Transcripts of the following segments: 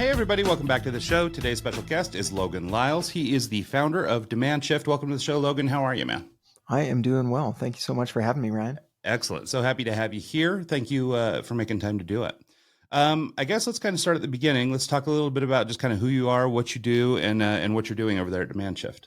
Hey, everybody. Welcome back to the show. Today's special guest is Logan Lyles. He is the founder of DemandShift. Welcome to the show, Logan. How are you, man? I am doing well. Thank you so much for having me, Ryan. Excellent. So happy to have you here. Thank you for making time to do it. I guess let's kind of start at the beginning. Let's talk a little bit about just kind of who you are, what you do, and what you're doing over there at DemandShift.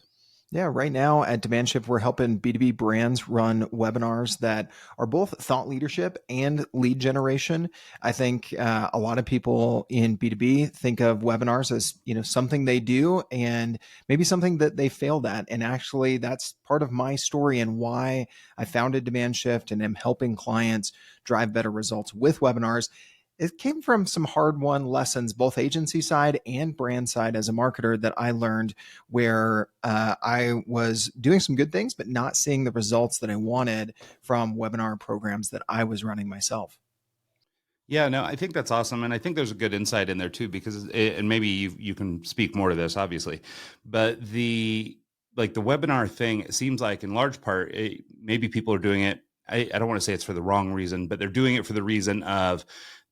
Yeah, right now at DemandShift, we're helping B2B brands run webinars that are both thought leadership and lead generation. I think a lot of people in B2B think of webinars as, something they do and maybe something that they failed at. And actually, that's part of my story and why I founded DemandShift and am helping clients drive better results with webinars. It came from some hard-won lessons, both agency side and brand side as a marketer, that I learned where I was doing some good things, but not seeing the results that I wanted from webinar programs that I was running myself. Yeah, no, I think that's awesome. And I think there's a good insight in there too, because, and maybe you can speak more to this, obviously, but the webinar thing, it seems like in large part, maybe people are doing it. I don't want to say it's for the wrong reason, but they're doing it for the reason of,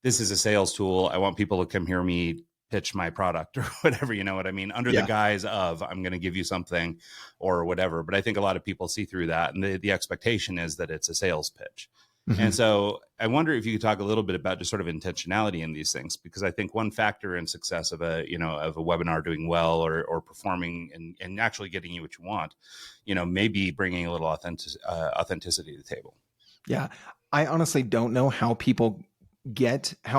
this is a sales tool. I want people to come hear me pitch my product or whatever, you know what I mean? Under the guise of, I'm going to give you something or whatever. But I think a lot of people see through that. And the expectation is that it's a sales pitch. Mm-hmm. And so I wonder if you could talk a little bit about just sort of intentionality in these things, because I think one factor in success of a webinar doing well or performing and actually getting you what you want, maybe bringing a little authenticity to the table. Yeah. I honestly don't know how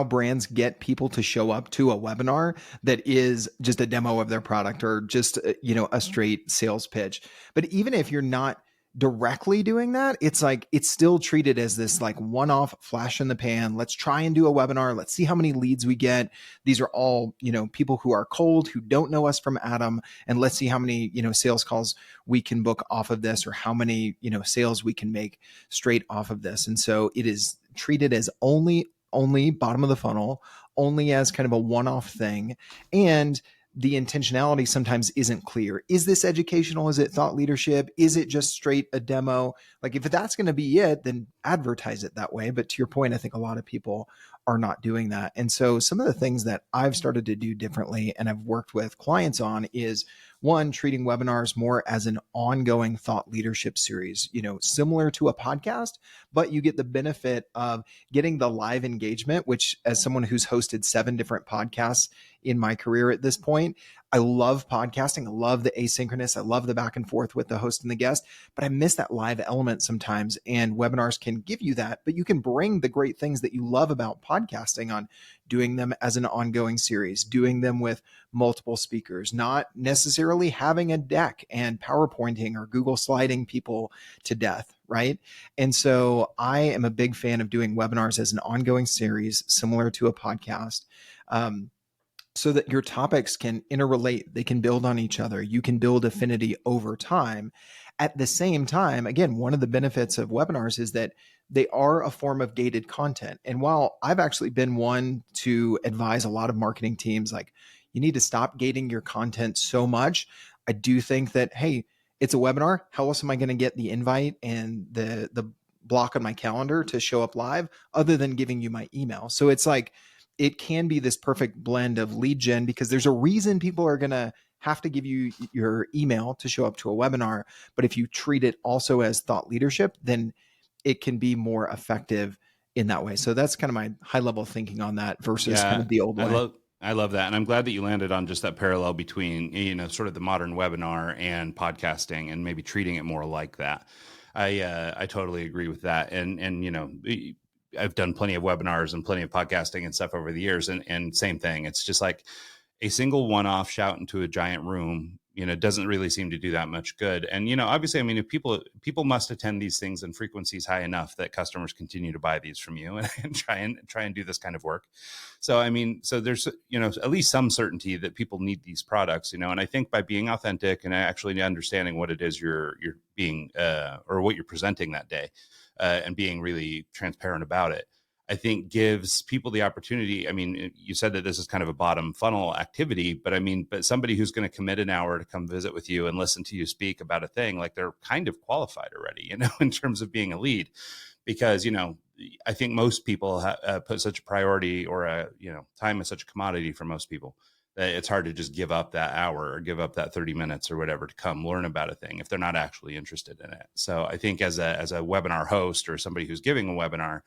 brands get people to show up to a webinar that is just a demo of their product or just, a straight sales pitch. But even if you're not directly doing that, it's like, it's still treated as this like one-off flash in the pan. Let's try and do a webinar. Let's see how many leads we get. These are all, people who are cold, who don't know us from Adam. And let's see how many, sales calls we can book off of this, or how many, sales we can make straight off of this. And so it is treated as only bottom of the funnel, only as kind of a one-off thing. And the intentionality sometimes isn't clear. Is this educational? Is it thought leadership? Is it just straight a demo? Like, if that's going to be it, then advertise it that way. But to your point, I think a lot of people are not doing that. And so some of the things that I've started to do differently and I've worked with clients on is, one, treating webinars more as an ongoing thought leadership series, similar to a podcast, but you get the benefit of getting the live engagement, which, as someone who's hosted 7 different podcasts in my career at this point, I love podcasting. I love the asynchronous. I love the back and forth with the host and the guest, but I miss that live element sometimes. And webinars can give you that, but you can bring the great things that you love about podcasting on doing them as an ongoing series, doing them with multiple speakers, not necessarily having a deck and PowerPointing or Google sliding people to death, right? And so I am a big fan of doing webinars as an ongoing series, similar to a podcast. So that your topics can interrelate, they can build on each other. You can build affinity over time. At the same time, again, one of the benefits of webinars is that they are a form of gated content. And while I've actually been one to advise a lot of marketing teams, like, you need to stop gating your content so much, I do think that, hey, it's a webinar. How else am I going to get the invite and the block on my calendar to show up live other than giving you my email? So it's like, it can be this perfect blend of lead gen, because there's a reason people are going to have to give you your email to show up to a webinar. But if you treat it also as thought leadership, then it can be more effective in that way. So that's kind of my high level thinking on that versus kind of the old way. I love that. And I'm glad that you landed on just that parallel between, sort of the modern webinar and podcasting, and maybe treating it more like that. I totally agree with that. And I've done plenty of webinars and plenty of podcasting and stuff over the years, and same thing. It's just like a single one-off shout into a giant room, doesn't really seem to do that much good. And, obviously, I mean, if people must attend these things in frequencies high enough that customers continue to buy these from you and try and do this kind of work. So, I mean, so there's, at least some certainty that people need these products, and I think by being authentic and actually understanding what it is you're being, or what you're presenting that day, and being really transparent about it, I think gives people the opportunity. I mean, you said that this is kind of a bottom funnel activity, but somebody who's going to commit an hour to come visit with you and listen to you speak about a thing, like, they're kind of qualified already, in terms of being a lead, because, I think most people put such a priority, or time is such a commodity for most people, It's hard to just give up that hour or give up that 30 minutes or whatever to come learn about a thing if they're not actually interested in it. So I think as a webinar host or somebody who's giving a webinar,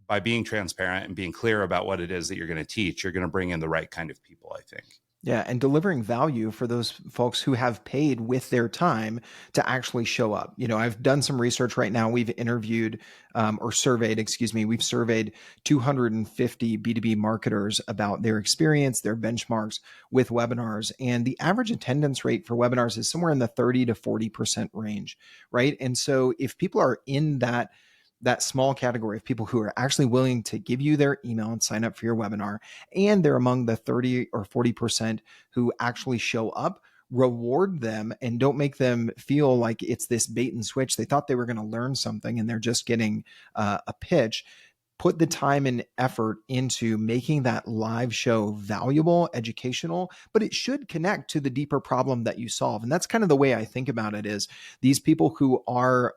by being transparent and being clear about what it is that you're going to teach, you're going to bring in the right kind of people, I think. Yeah, and delivering value for those folks who have paid with their time to actually show up. I've done some research right now. We've interviewed or surveyed, excuse me, we've surveyed 250 B2B marketers about their experience, their benchmarks with webinars. And the average attendance rate for webinars is somewhere in the 30 to 40% range, right? And so if people are in that small category of people who are actually willing to give you their email and sign up for your webinar, and they're among the 30 or 40% who actually show up, reward them and don't make them feel like it's this bait and switch. They thought they were going to learn something and they're just getting a pitch. Put the time and effort into making that live show valuable, educational, but it should connect to the deeper problem that you solve. And that's kind of the way I think about it is these people who are,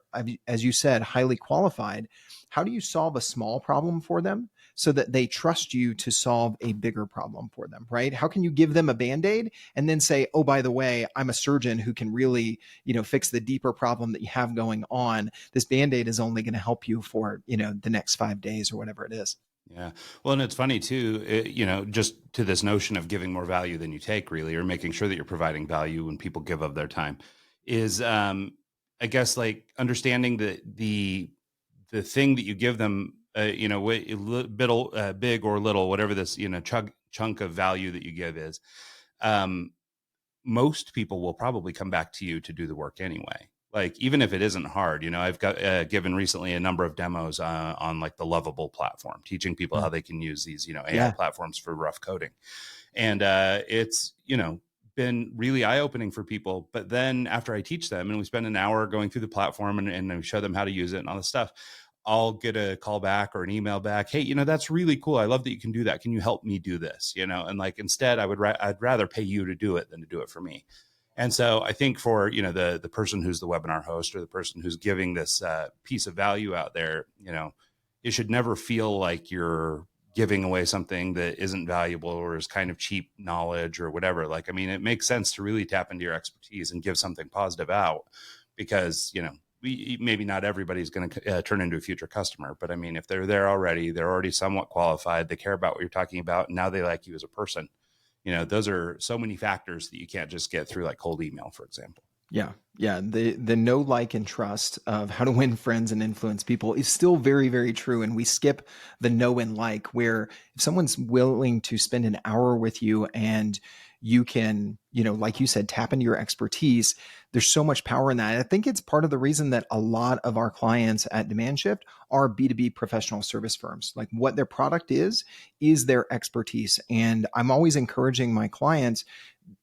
as you said, highly qualified, how do you solve a small problem for them so that they trust you to solve a bigger problem for them, right? How can you give them a Band-Aid and then say, oh, by the way, I'm a surgeon who can really, fix the deeper problem that you have going on. This Band-Aid is only going to help you for, the next 5 days or whatever it is. Yeah. Well, and it's funny too, just to this notion of giving more value than you take, really, or making sure that you're providing value when people give of their time is, I guess, like understanding that the thing that you give them, big or little, whatever this, chunk of value that you give is, most people will probably come back to you to do the work anyway. Like, even if it isn't hard, I've got given recently a number of demos on like the Lovable platform, teaching people how they can use these, AI platforms for rough coding. And it's, been really eye-opening for people. But then after I teach them and we spend an hour going through the platform and I show them how to use it and all this stuff, I'll get a call back or an email back. Hey, that's really cool. I love that you can do that. Can you help me do this? And like, instead I'd rather pay you to do it than to do it for me. And so I think for, the person who's the webinar host or the person who's giving this piece of value out there, it should never feel like you're giving away something that isn't valuable or is kind of cheap knowledge or whatever. Like, I mean, it makes sense to really tap into your expertise and give something positive out because, maybe not everybody's going to turn into a future customer, but I mean, if they're there already, they're already somewhat qualified, they care about what you're talking about, and now they like you as a person. Those are so many factors that you can't just get through like cold email, for example. Yeah. Yeah. The know, like, and trust of how to win friends and influence people is still very, very true. And we skip the know and like, where if someone's willing to spend an hour with you and you can, like you said, tap into your expertise, there's so much power in that. I think it's part of the reason that a lot of our clients at DemandShift are B2B professional service firms. Like, what their product is their expertise. And I'm always encouraging my clients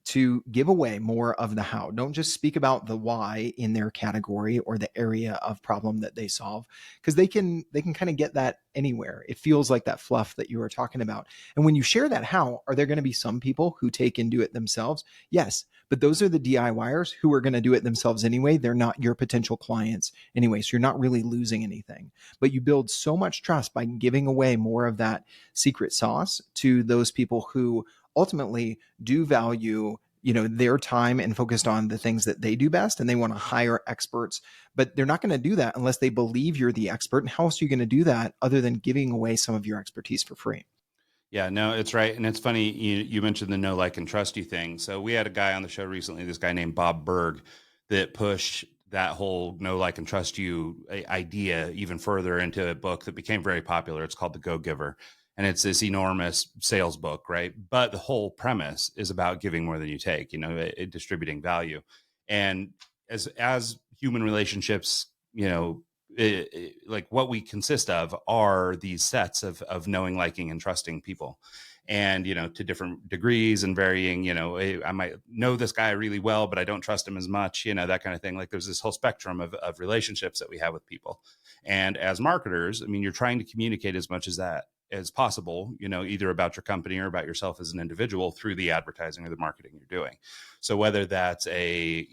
to give away more of the how. Don't just speak about the why in their category or the area of problem that they solve, because they can kind of get that anywhere. It feels like that fluff that you were talking about. And when you share that how, are there going to be some people who take and do it themselves? Yes, but those are the DIYers who are going to do it themselves anyway. They're not your potential clients anyway, so you're not really losing anything. But you build so much trust by giving away more of that secret sauce to those people who ultimately do value their time and focused on the things that they do best, and they want to hire experts, but they're not going to do that unless they believe you're the expert. And how else are you going to do that other than giving away some of your expertise for free? Yeah, no, it's right. And it's funny, you mentioned the know, like, and trust you thing. So we had a guy on the show recently, this guy named Bob Berg, that pushed that whole know, like, and trust you idea even further into a book that became very popular. It's called The Go-Giver. And it's this enormous sales book, right? But the whole premise is about giving more than you take, distributing value. And as human relationships, like what we consist of are these sets of knowing, liking, and trusting people. And, to different degrees and varying, I might know this guy really well, but I don't trust him as much, that kind of thing. Like, there's this whole spectrum of relationships that we have with people. And as marketers, I mean, you're trying to communicate as much as possible, either about your company or about yourself as an individual through the advertising or the marketing you're doing. So whether that's a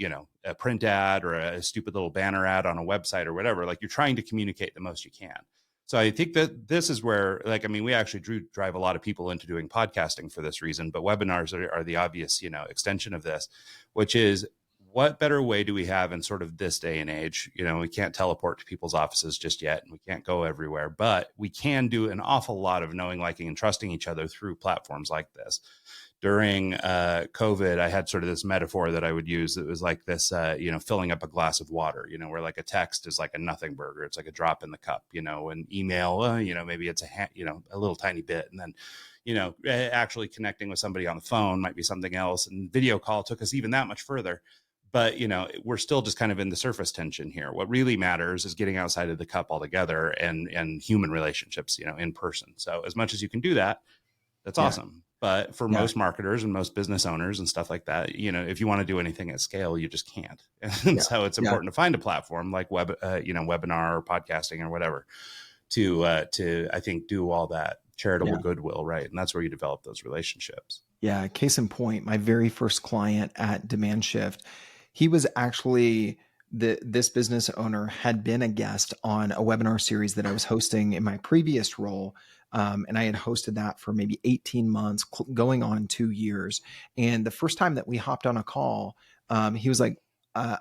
print ad or a stupid little banner ad on a website or whatever, like, you're trying to communicate the most you can. So I think that this is where, like, I mean, we actually drive a lot of people into doing podcasting for this reason, but webinars are the obvious, extension of this, which is, what better way do we have in sort of this day and age? We can't teleport to people's offices just yet, and we can't go everywhere, but we can do an awful lot of knowing, liking, and trusting each other through platforms like this. During COVID, I had sort of this metaphor that I would use. It was like this, filling up a glass of water, where like a text is like a nothing burger. It's like a drop in the cup, an email, maybe it's a little tiny bit. And then, actually connecting with somebody on the phone might be something else. And video call took us even that much further. But, we're still just kind of in the surface tension here. What really matters is getting outside of the cup altogether and human relationships, in person. So as much as you can do that, that's awesome. But for most marketers and most business owners and stuff like that, if you want to do anything at scale, you just can't. And so it's important to find a platform like webinar or podcasting or whatever to I think do all that charitable goodwill, right? And that's where you develop those relationships. Yeah. Case in point, my very first client at DemandShift, he was actually this business owner had been a guest on a webinar series that I was hosting in my previous role. And I had hosted that for maybe 18 months, going on 2 years. And the first time that we hopped on a call, he was like,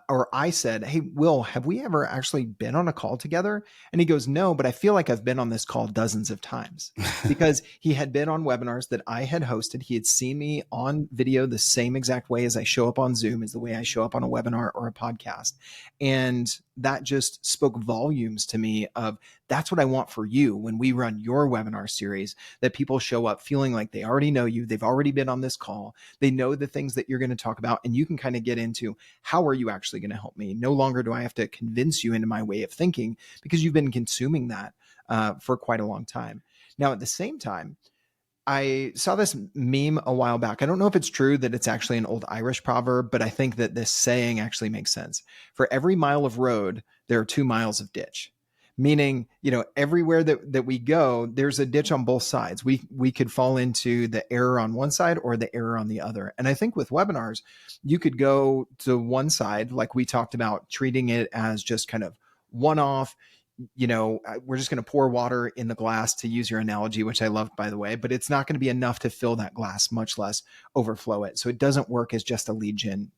or I said, "Hey, Will, have we ever actually been on a call together?" And he goes, "No, but I feel like I've been on this call dozens of times," because he had been on webinars that I had hosted. He had seen me on video the same exact way as I show up on Zoom is the way I show up on a webinar or a podcast. And that just spoke volumes to me of, that's what I want for you when we run your webinar series, that people show up feeling like they already know you. They've already been on this call. They know the things that you're going to talk about, and you can kind of get into, how are you actually going to help me? No longer do I have to convince you into my way of thinking, because you've been consuming that for quite a long time. Now, at the same time, I saw this meme a while back. I don't know if it's true that it's actually an old Irish proverb, but I think that this saying actually makes sense. For every mile of road, there are 2 miles of ditch. Meaning, everywhere that we go, there's a ditch on both sides. We could fall into the error on one side or the error on the other. And I think with webinars, you could go to one side, like we talked about, treating it as just kind of one-off. We're just going to pour water in the glass, to use your analogy, which I love, by the way, but it's not going to be enough to fill that glass, much less overflow it. So it doesn't work as just a lead gen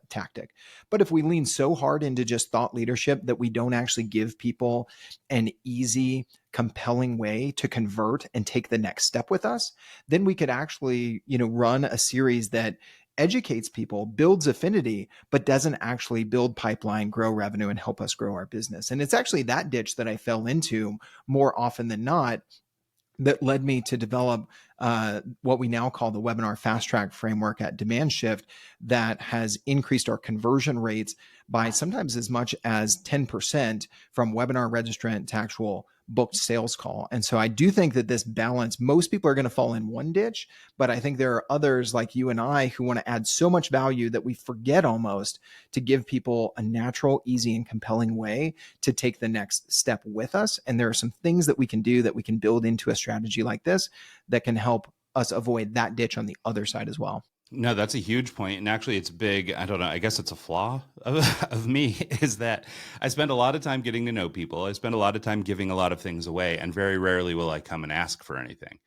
tactic. But if we lean so hard into just thought leadership that we don't actually give people an easy, compelling way to convert and take the next step with us, then we could actually, run a series that educates people, builds affinity, but doesn't actually build pipeline, grow revenue, and help us grow our business. And it's actually that ditch that I fell into more often than not that led me to develop what we now call the webinar fast track framework at DemandShift, that has increased our conversion rates by sometimes as much as 10% from webinar registrant to actual booked sales call. And so I do think that this balance, most people are going to fall in one ditch, but I think there are others like you and I who want to add so much value that we forget almost to give people a natural, easy, and compelling way to take the next step with us. And there are some things that we can do that we can build into a strategy like this that can help us avoid that ditch on the other side as well. No, that's a huge point. And actually, it's big. I don't know. I guess it's a flaw of me, is that I spend a lot of time getting to know people. I spend a lot of time giving a lot of things away, and very rarely will I come and ask for anything.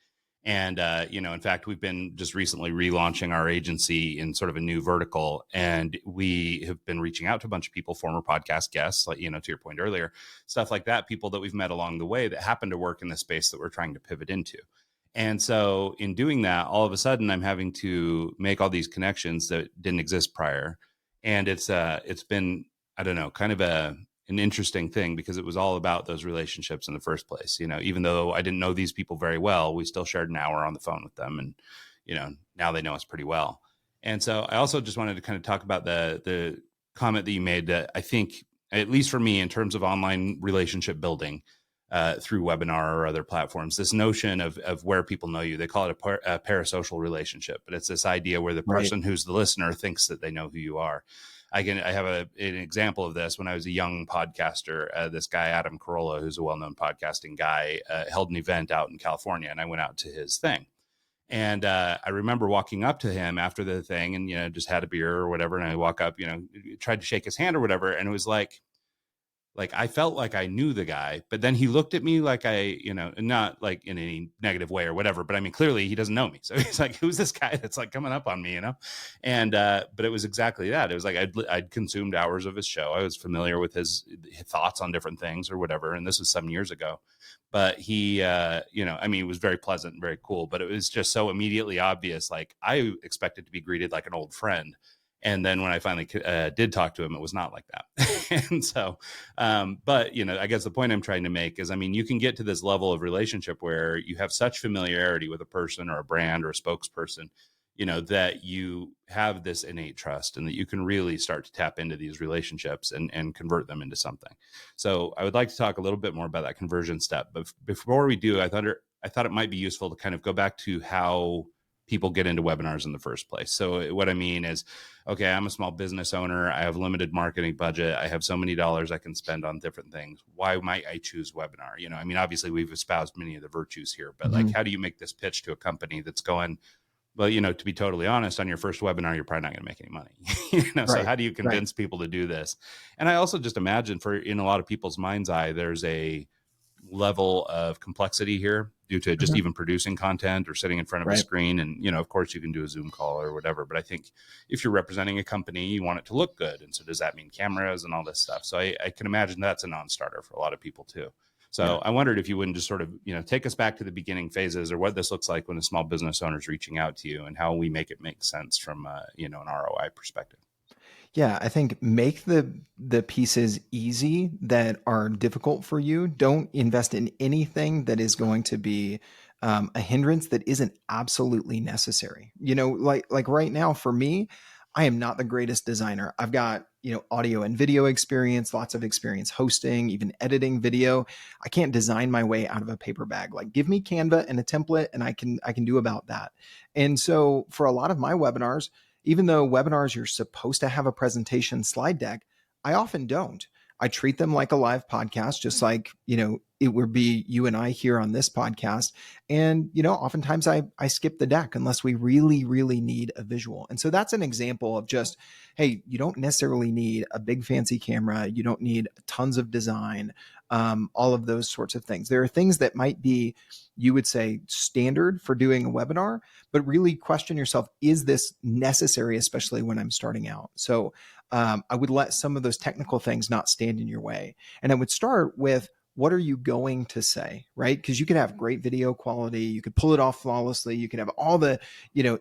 And, in fact, we've been just recently relaunching our agency in sort of a new vertical. And we have been reaching out to a bunch of people, former podcast guests, like, to your point earlier, stuff like that, people that we've met along the way that happen to work in the space that we're trying to pivot into. And so in doing that, all of a sudden I'm having to make all these connections that didn't exist prior. And it's been, I don't know, kind of an interesting thing, because it was all about those relationships in the first place. Even though I didn't know these people very well, we still shared an hour on the phone with them, and, now they know us pretty well. And so I also just wanted to kind of talk about the comment that you made, that I think, at least for me, in terms of online relationship building, through webinar or other platforms, this notion of where people know you. They call it a parasocial relationship, but it's this idea where the person who's the listener thinks that they know who you are. I have an example of this. When I was a young podcaster, this guy, Adam Carolla, who's a well-known podcasting guy, held an event out in California, and I went out to his thing. And I remember walking up to him after the thing and, just had a beer or whatever. And I walk up, tried to shake his hand or whatever. And it was like, like I felt like I knew the guy, but then he looked at me like I, not like in any negative way or whatever, but I mean, clearly he doesn't know me. So he's like, who's this guy that's like coming up on me, And, but it was exactly that. It was like, I'd consumed hours of his show. I was familiar with his thoughts on different things or whatever. And this was some years ago, but he, I mean, it was very pleasant and very cool, but it was just so immediately obvious. Like I expected to be greeted like an old friend. And then when I finally did talk to him, it was not like that. And so, but, I guess the point I'm trying to make is, I mean, you can get to this level of relationship where you have such familiarity with a person or a brand or a spokesperson, that you have this innate trust and that you can really start to tap into these relationships and convert them into something. So I would like to talk a little bit more about that conversion step. But before we do, I thought it might be useful to kind of go back to how people get into webinars in the first place. So what I mean is, okay, I'm a small business owner. I have limited marketing budget. I have so many dollars I can spend on different things. Why might I choose webinar? I mean, obviously we've espoused many of the virtues here, but like, how do you make this pitch to a company that's going, well, to be totally honest, on your first webinar, you're probably not going to make any money. Right, So how do you convince people to do this? And I also just imagine in a lot of people's mind's eye, there's a level of complexity here due to just even producing content or sitting in front of a screen. And, of course you can do a Zoom call or whatever, but I think if you're representing a company, you want it to look good. And so does that mean cameras and all this stuff? So I can imagine that's a non-starter for a lot of people too. So I wondered if you wouldn't just sort of, take us back to the beginning phases or what this looks like when a small business owner is reaching out to you and how we make it make sense from, an ROI perspective. Yeah, I think make the pieces easy that are difficult for you. Don't invest in anything that is going to be a hindrance that isn't absolutely necessary. Like right now for me, I am not the greatest designer. I've got audio and video experience, lots of experience hosting, even editing video. I can't design my way out of a paper bag. Like give me Canva and a template, and I can do about that. And so for a lot of my webinars, even though webinars, you're supposed to have a presentation slide deck, I often don't. I treat them like a live podcast, just like, it would be you and I here on this podcast. And, oftentimes I skip the deck unless we really, really need a visual. And so that's an example of just, hey, you don't necessarily need a big fancy camera. You don't need tons of design, all of those sorts of things. There are things that might be, you would say, standard for doing a webinar, but really question yourself, is this necessary, especially when I'm starting out? So I would let some of those technical things not stand in your way. And I would start with, what are you going to say, right? Because you can have great video quality, you could pull it off flawlessly, you can have all the,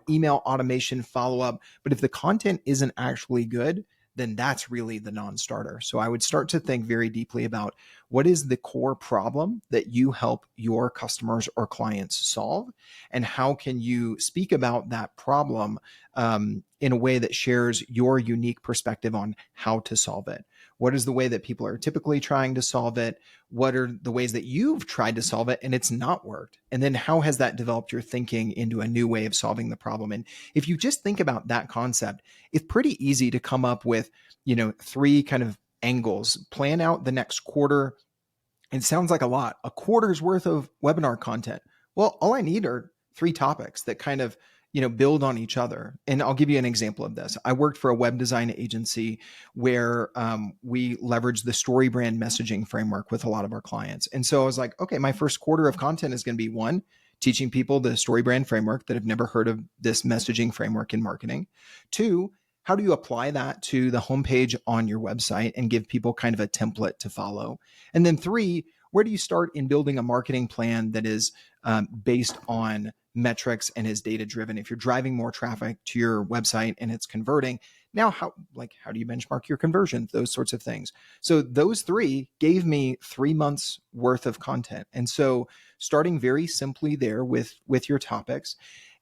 email automation follow-up, but if the content isn't actually good, then that's really the non-starter. So I would start to think very deeply about what is the core problem that you help your customers or clients solve, and how can you speak about that problem in a way that shares your unique perspective on how to solve it. What is the way that people are typically trying to solve it? What are the ways that you've tried to solve it and it's not worked? And then how has that developed your thinking into a new way of solving the problem? And if you just think about that concept, it's pretty easy to come up with, 3 kind of angles. Plan out the next quarter. It sounds like a quarter's worth of webinar content. Well, all I need are 3 topics that kind of, build on each other. And I'll give you an example of this. I worked for a web design agency where we leveraged the story brand messaging framework with a lot of our clients. And so I was like, okay, my first quarter of content is going to be 1, teaching people the story brand framework that have never heard of this messaging framework in marketing. 2, how do you apply that to the homepage on your website and give people kind of a template to follow? And then 3, where do you start in building a marketing plan that is based on metrics and is data driven? If you're driving more traffic to your website and it's converting, now how do you benchmark your conversion? Those sorts of things. So those 3 gave me 3 months worth of content. And so starting very simply there with your topics.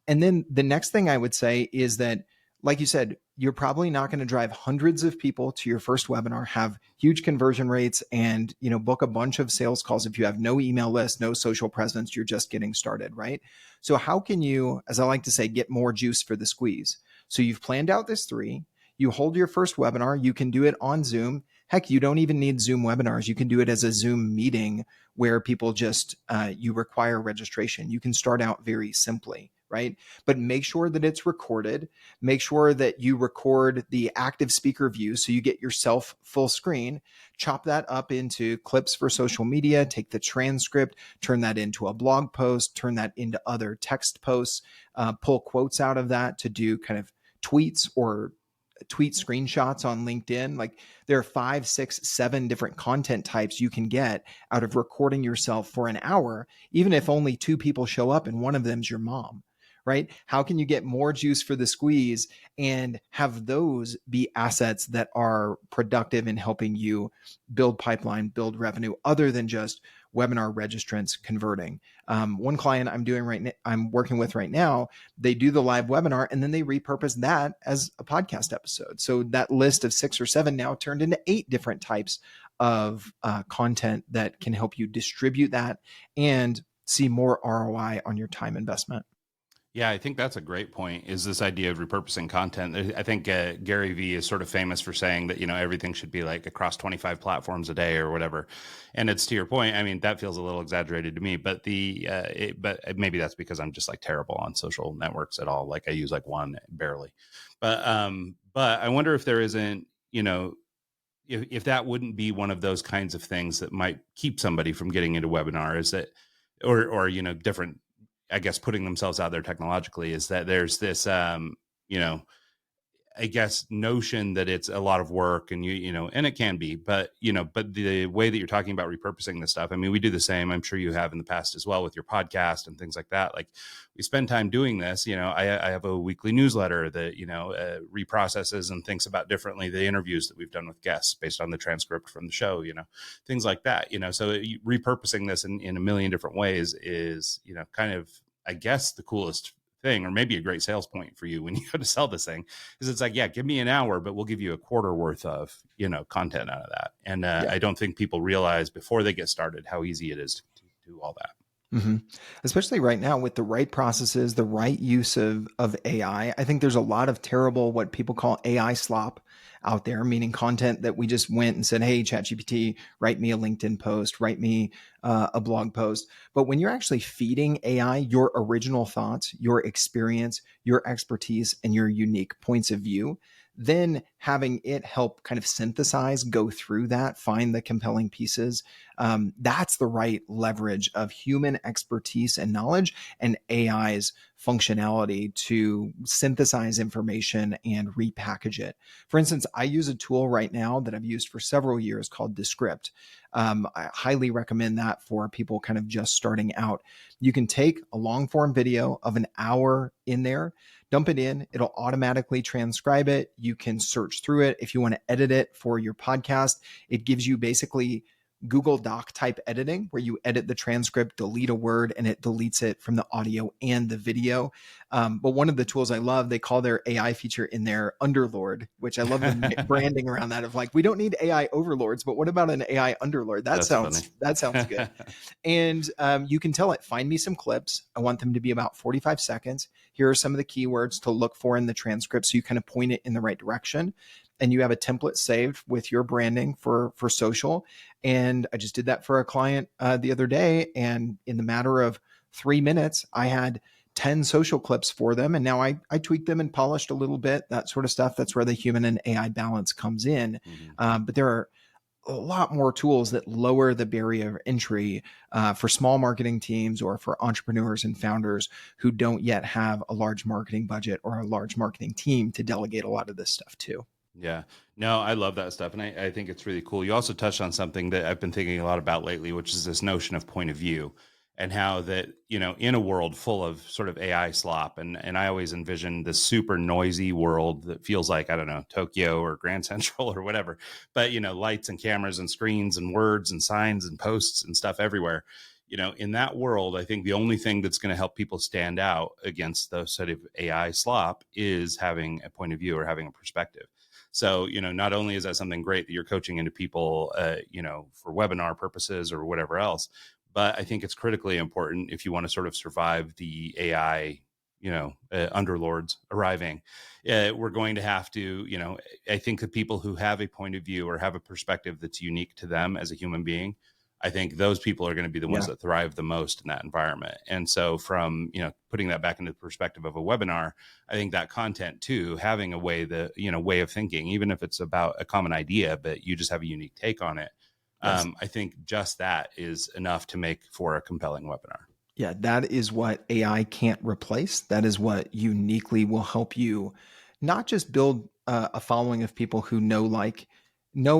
And then the next thing I would say is that, like you said, you're probably not going to drive hundreds of people to your first webinar, have huge conversion rates, and book a bunch of sales calls if you have no email list, no social presence, you're just getting started, right? So how can you, as I like to say, get more juice for the squeeze? So you've planned out this 3, you hold your first webinar, you can do it on Zoom. Heck, you don't even need Zoom webinars. You can do it as a Zoom meeting where people just, you require registration. You can start out very simply, right? But make sure that it's recorded. Make sure that you record the active speaker view so you get yourself full screen. Chop that up into clips for social media, take the transcript, turn that into a blog post, turn that into other text posts, pull quotes out of that to do kind of tweets or tweet screenshots on LinkedIn. Like there are 5, 6, 7 different content types you can get out of recording yourself for an hour, even if only 2 people show up and one of them's your mom, right? How can you get more juice for the squeeze and have those be assets that are productive in helping you build pipeline, build revenue, other than just webinar registrants converting? One client I'm working with right now, they do the live webinar and then they repurpose that as a podcast episode. So that list of 6 or 7 now turned into 8 different types of content that can help you distribute that and see more ROI on your time investment. Yeah, I think that's a great point, is this idea of repurposing content. I think Gary Vee is sort of famous for saying that, everything should be like across 25 platforms a day or whatever. And it's to your point. I mean, that feels a little exaggerated to me, but but maybe that's because I'm just like terrible on social networks at all. Like I use like one barely, but I wonder if there isn't, if that wouldn't be one of those kinds of things that might keep somebody from getting into webinar, is that, or different, I guess, putting themselves out there technologically, is that there's this, I guess, notion that it's a lot of work, and and it can be, but the way that you're talking about repurposing this stuff, I mean, we do the same. I'm sure you have in the past as well with your podcast and things like that. Like we spend time doing this. I have a weekly newsletter that reprocesses and thinks about differently the interviews that we've done with guests based on the transcript from the show. Things like that. So repurposing this in a million different ways is kind of, I guess, the coolest thing, or maybe a great sales point for you when you go to sell this thing, is it's like, yeah, give me an hour, but we'll give you a quarter worth of, content out of that. And I don't think people realize before they get started how easy it is to do all that. Mm-hmm. Especially right now with the right processes, the right use of AI. I think there's a lot of terrible, what people call AI slop out there, meaning content that we just went and said, hey, ChatGPT, write me a LinkedIn post, write me a blog post. But when you're actually feeding AI your original thoughts, your experience, your expertise, and your unique points of view, then having it help kind of synthesize, go through that, find the compelling pieces. That's the right leverage of human expertise and knowledge and AI's functionality to synthesize information and repackage it. For instance, I use a tool right now that I've used for several years called Descript. I highly recommend that for people kind of just starting out. You can take a long form video of an hour in there, dump it in, it'll automatically transcribe it. You can search through it. If you want to edit it for your podcast, it gives you basically Google Doc type editing where you edit the transcript, delete a word, and it deletes it from the audio and the video. But one of the tools I love, they call their AI feature in there Underlord, which I love the branding around that of like, we don't need AI overlords, but what about an AI underlord? That sounds good. And you can tell it, find me some clips. I want them to be about 45 seconds. Here are some of the keywords to look for in the transcript. So you kind of point it in the right direction. And you have a template saved with your branding for social. And I just did that for a client the other day. And in the matter of 3 minutes, I had 10 social clips for them. And now I tweaked them and polished a little bit, that sort of stuff. That's where the human and AI balance comes in. Mm-hmm. But there are a lot more tools that lower the barrier of entry for small marketing teams or for entrepreneurs and founders who don't yet have a large marketing budget or a large marketing team to delegate a lot of this stuff to. Yeah, no, I love that stuff. And I think it's really cool. You also touched on something that I've been thinking a lot about lately, which is this notion of point of view, and how that, in a world full of sort of AI slop, and I always envision this super noisy world that feels like, I don't know, Tokyo or Grand Central or whatever, but, lights and cameras and screens and words and signs and posts and stuff everywhere. In that world, I think the only thing that's going to help people stand out against the sort of AI slop is having a point of view or having a perspective. So, not only is that something great that you're coaching into people, for webinar purposes or whatever else, but I think it's critically important if you want to sort of survive the AI, underlords arriving. We're going to have to, I think the people who have a point of view or have a perspective that's unique to them as a human being I think those people are going to be the ones that thrive the most in that environment. And so from, putting that back into the perspective of a webinar, I think that content too, having a way way of thinking, even if it's about a common idea, but you just have a unique take on it. Yes. I think just that is enough to make for a compelling webinar. Yeah, that is what AI can't replace. That is what uniquely will help you not just build a following of people who know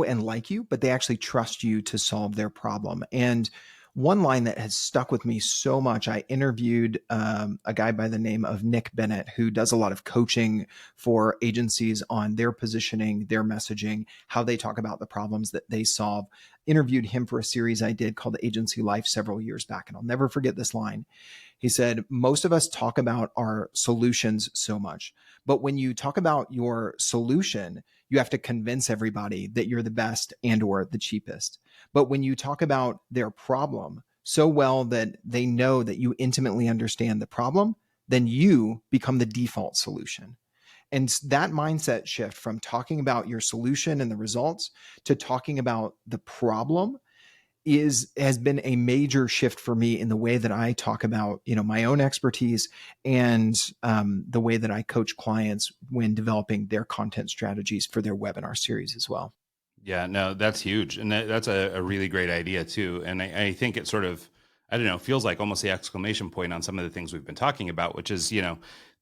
and like you, but they actually trust you to solve their problem. And one line that has stuck with me so much, I interviewed a guy by the name of Nick Bennett, who does a lot of coaching for agencies on their positioning, their messaging, how they talk about the problems that they solve. Interviewed him for a series I did called Agency Life several years back. And I'll never forget this line. He said, most of us talk about our solutions so much, but when you talk about your solution, you have to convince everybody that you're the best and or the cheapest. But when you talk about their problem so well that they know that you intimately understand the problem, then you become the default solution. And that mindset shift from talking about your solution and the results to talking about the problem has been a major shift for me in the way that I talk about, my own expertise and the way that I coach clients when developing their content strategies for their webinar series as well. Yeah, no, that's huge. And that's a really great idea too. And I think it sort of, I don't know, feels like almost the exclamation point on some of the things we've been talking about, which is,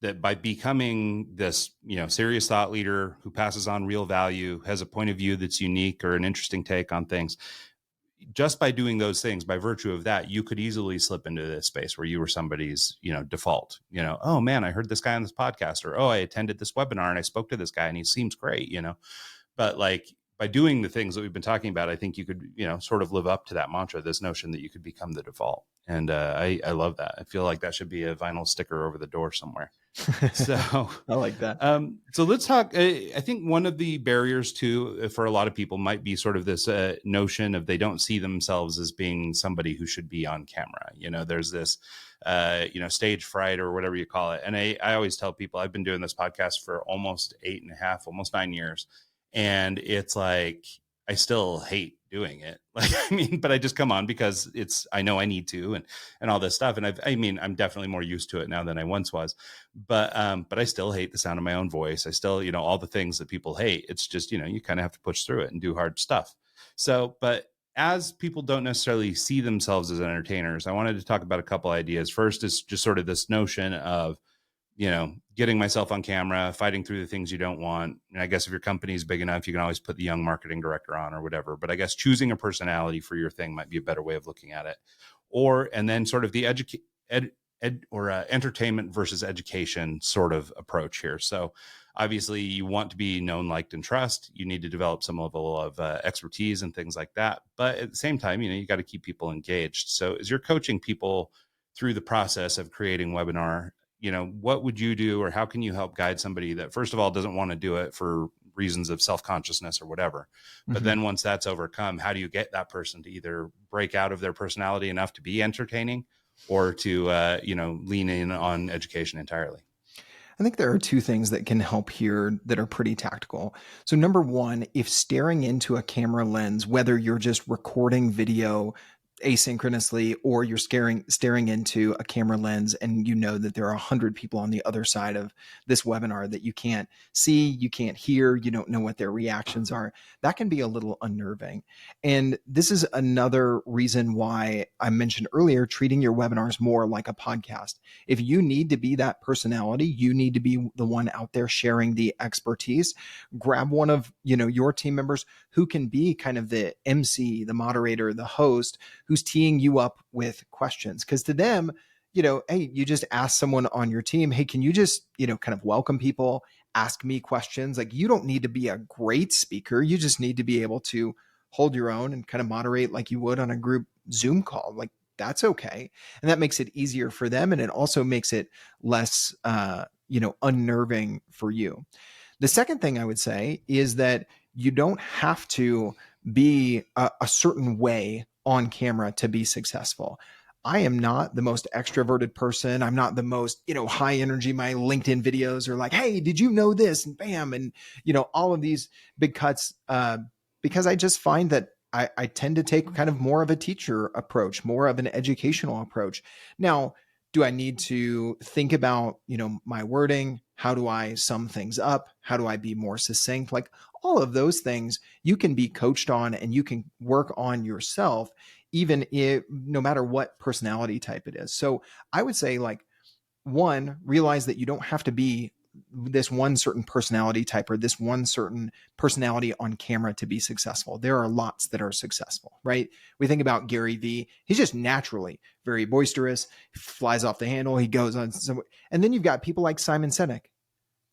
that by becoming this, serious thought leader who passes on real value, has a point of view that's unique or an interesting take on things, just by doing those things, by virtue of that, you could easily slip into this space where you were somebody's, default, oh man, I heard this guy on this podcast, or, oh, I attended this webinar and I spoke to this guy and he seems great, but like, by doing the things that we've been talking about, I think you could, sort of live up to that mantra, this notion that you could become the default. And I love that. I feel like that should be a vinyl sticker over the door somewhere. So I like that. So let's talk. I think one of the barriers too, for a lot of people might be sort of this notion of they don't see themselves as being somebody who should be on camera. There's this, stage fright or whatever you call it. And I always tell people I've been doing this podcast for almost 8.5, almost 9 years. And it's like, I still hate doing it. Like, but I just come on because I know I need to and all this stuff. And I'm definitely more used to it now than I once was, but I still hate the sound of my own voice. I still, all the things that people hate. It's just, you kind of have to push through it and do hard stuff. So, but as people don't necessarily see themselves as entertainers, I wanted to talk about a couple ideas. First is just sort of this notion of, getting myself on camera, fighting through the things you don't want. And I guess if your company is big enough, you can always put the young marketing director on or whatever. But I guess choosing a personality for your thing might be a better way of looking at it. And then sort of the entertainment versus education sort of approach here. So obviously you want to be known, liked, and trust. You need to develop some level of expertise and things like that. But at the same time, you got to keep people engaged. So as you're coaching people through the process of creating webinar, what would you do, or how can you help guide somebody that, first of all, doesn't want to do it for reasons of self-consciousness or whatever, but then once that's overcome, how do you get that person to either break out of their personality enough to be entertaining, or to lean in on education entirely? I think there are two things that can help here that are pretty tactical. So number one, if staring into a camera lens, whether you're just recording video asynchronously or you're staring into a camera lens and that there are 100 people on the other side of this webinar that you can't see, you can't hear, you don't know what their reactions are, that can be a little unnerving. And this is another reason why I mentioned earlier treating your webinars more like a podcast. If you need to be that personality, you need to be the one out there sharing the expertise, grab one of your team members who can be kind of the MC, the moderator, the host, who's teeing you up with questions. Because to them, hey, you just ask someone on your team, hey, can you just, kind of welcome people, ask me questions? Like, you don't need to be a great speaker. You just need to be able to hold your own and kind of moderate like you would on a group Zoom call. Like, that's okay. And that makes it easier for them. And it also makes it less, unnerving for you. The second thing I would say is that you don't have to be a certain way on camera to be successful. I am not the most extroverted person. I'm not the most, high energy. My LinkedIn videos are like, hey, did you know this? And bam. And, all of these big cuts, because I just find that I tend to take kind of more of a teacher approach, more of an educational approach. Now, do I need to think about, my wording? How do I sum things up? How do I be more succinct? Like all of those things you can be coached on and you can work on yourself, even if no matter what personality type it is. So I would say, like, one, realize that you don't have to be this one certain personality type or this one certain personality on camera to be successful. There are lots that are successful, right? We think about Gary Vee. He's just naturally very boisterous, flies off the handle. He goes on. And then you've got people like Simon Sinek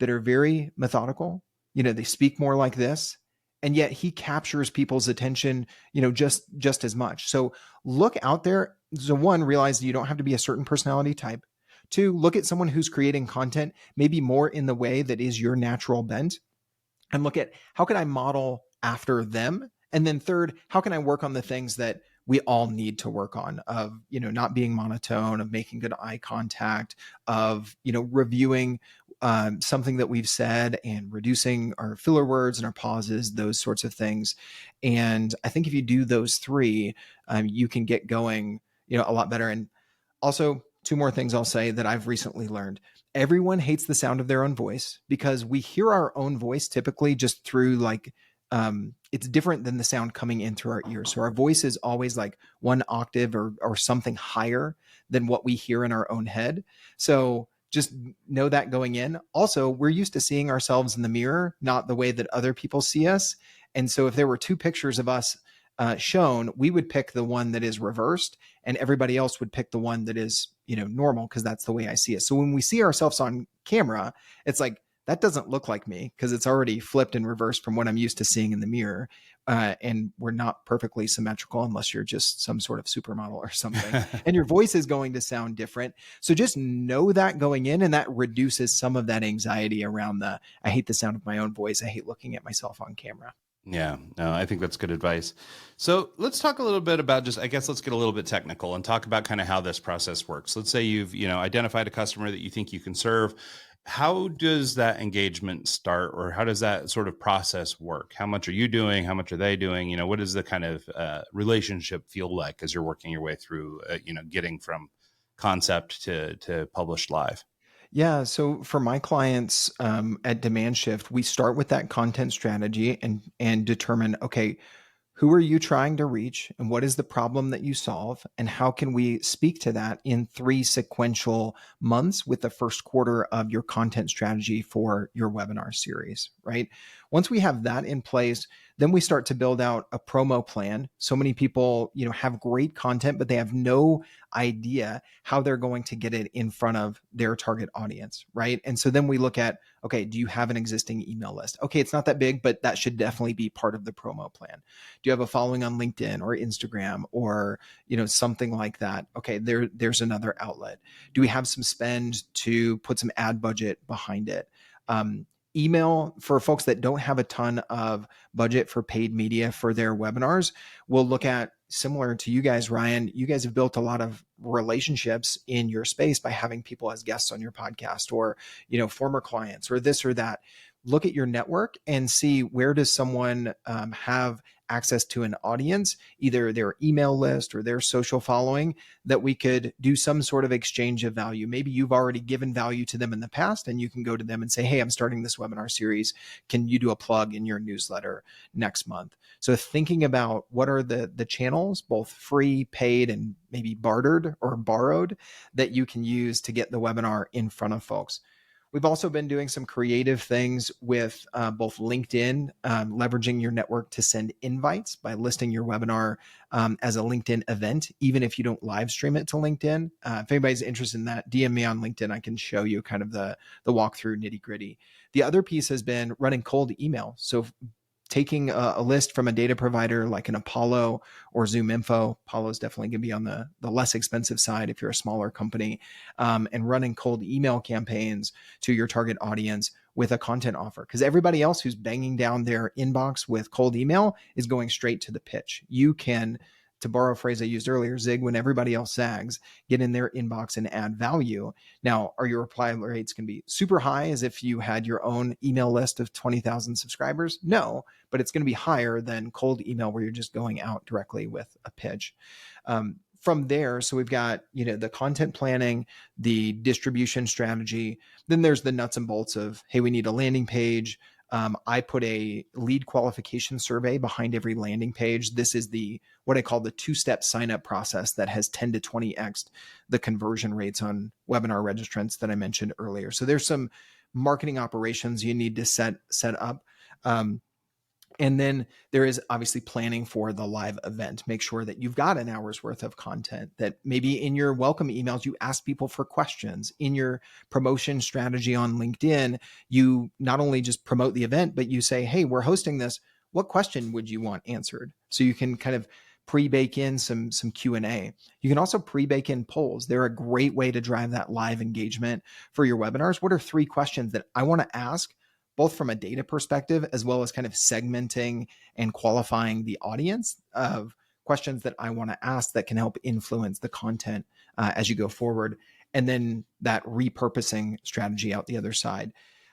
that are very methodical. They speak more like this, and yet he captures people's attention, just as much. So look out there. So one, realize that you don't have to be a certain personality type. Two, look at someone who's creating content, maybe more in the way that is your natural bent, and look at how can I model after them? And then third, how can I work on the things that we all need to work on, of, not being monotone, of making good eye contact, of, reviewing something that we've said and reducing our filler words and our pauses, those sorts of things. And I think if you do those three, you can get going, a lot better. And also, two more things I'll say that I've recently learned. Everyone hates the sound of their own voice because we hear our own voice typically just through it's different than the sound coming in through our ears. So our voice is always like one octave or something higher than what we hear in our own head. So just know that going in. Also, we're used to seeing ourselves in the mirror, not the way that other people see us. And so if there were two pictures of us shown, we would pick the one that is reversed, and everybody else would pick the one that is, normal, because that's the way I see it. So when we see ourselves on camera, it's like, that doesn't look like me because it's already flipped and reversed from what I'm used to seeing in the mirror. And we're not perfectly symmetrical unless you're just some sort of supermodel or something. And your voice is going to sound different. So just know that going in, and that reduces some of that anxiety around I hate the sound of my own voice. I hate looking at myself on camera. Yeah, no, I think that's good advice. So let's talk a little bit about let's get a little bit technical and talk about kind of how this process works. Let's say you've, identified a customer that you think you can serve. How does that engagement start, or how does that sort of process work? How much are you doing? How much are they doing? What does the kind of relationship feel like as you're working your way through, getting from concept to published live? Yeah. So for my clients at DemandShift, we start with that content strategy and determine, okay, who are you trying to reach, and what is the problem that you solve, and how can we speak to that in 3 sequential months with the first quarter of your content strategy for your webinar series, right? Once we have that in place, then we start to build out a promo plan. So many people, have great content, but they have no idea how they're going to get it in front of their target audience, right? And so then we look at, okay, do you have an existing email list? Okay, it's not that big, but that should definitely be part of the promo plan. Do you have a following on LinkedIn or Instagram or, something like that? Okay, there's another outlet. Do we have some spend to put some ad budget behind it? Email, for folks that don't have a ton of budget for paid media for their webinars, we'll look at, similar to you guys, Ryan, you guys have built a lot of relationships in your space by having people as guests on your podcast, or, former clients, or this or that. Look at your network and see, where does someone have access to an audience, either their email list or their social following, that we could do some sort of exchange of value. Maybe you've already given value to them in the past, and you can go to them and say, hey, I'm starting this webinar series. Can you do a plug in your newsletter next month? So thinking about what are the channels, both free, paid, and maybe bartered or borrowed, that you can use to get the webinar in front of folks. We've also been doing some creative things with both LinkedIn, leveraging your network to send invites by listing your webinar as a LinkedIn event, even if you don't live stream it to LinkedIn. If anybody's interested in that, DM me on LinkedIn. I can show you kind of the walkthrough nitty gritty. The other piece has been running cold email. So taking a list from a data provider like an Apollo or Zoom Info. Apollo is definitely going to be on the less expensive side if you're a smaller company, and running cold email campaigns to your target audience with a content offer. Because everybody else who's banging down their inbox with cold email is going straight to the pitch. You can to borrow a phrase I used earlier, zig when everybody else zags, get in their inbox and add value. Now, are your reply rates going to be super high as if you had your own email list of 20,000 subscribers? No, but it's going to be higher than cold email where you're just going out directly with a pitch. From there, so we've got, the content planning, the distribution strategy. Then there's the nuts and bolts of, hey, we need a landing page. I put a lead qualification survey behind every landing page. This is what I call the two-step sign-up process that has 10 to 20x the conversion rates on webinar registrants that I mentioned earlier. So there's some marketing operations you need to set up. And then there is obviously planning for the live event. Make sure that you've got an hour's worth of content, that maybe in your welcome emails, you ask people for questions. In your promotion strategy on LinkedIn, you not only just promote the event, but you say, hey, we're hosting this. What question would you want answered? So you can kind of pre-bake in some Q&A. You can also pre-bake in polls. They're a great way to drive that live engagement for your webinars. What are 3 questions that I want to ask, both from a data perspective, as well as kind of segmenting and qualifying the audience of questions that I want to ask that can help influence the content as you go forward. And then that repurposing strategy out the other side.